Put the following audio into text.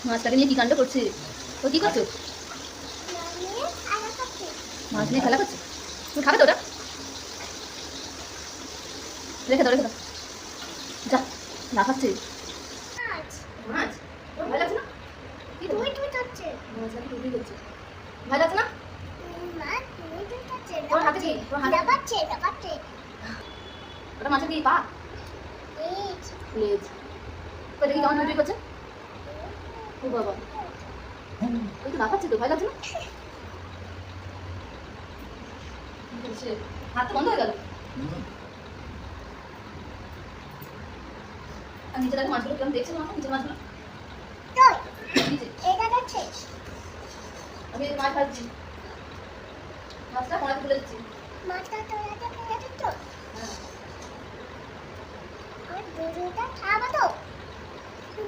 মাছটাকে নিয়ে কি কাণ্ড করছে? ও কি করছো? মাছ নিয়ে খেলা করছে। তুমি খাবে তো ওটা? রেখে দাও রেখে দাও। যা না খাচ্ছে। মাছ তোর ভয় লাগছে না? কি তো মাছ নাকি তুই করছিস? ভয় লাগছে না? তোর হাতে কি? তোর হাতে ওটা মাছের কি পা? লেজ। ওই দেখি কেমন টুই করছে? ও বাবা, ওই তো লাফাচ্ছে তো, ভয় লাগছে না? হাত তো বন্ধ হয়ে গেল। আর নিচে দেখো মাছগুলো কেমন দেখছে তোমাকে, নিচের মাছগুলো নিচে। আমি এই মাছ ভাজছি, মাছটা কড়াইতে তুলে দিচ্ছি। হ্যাঁ।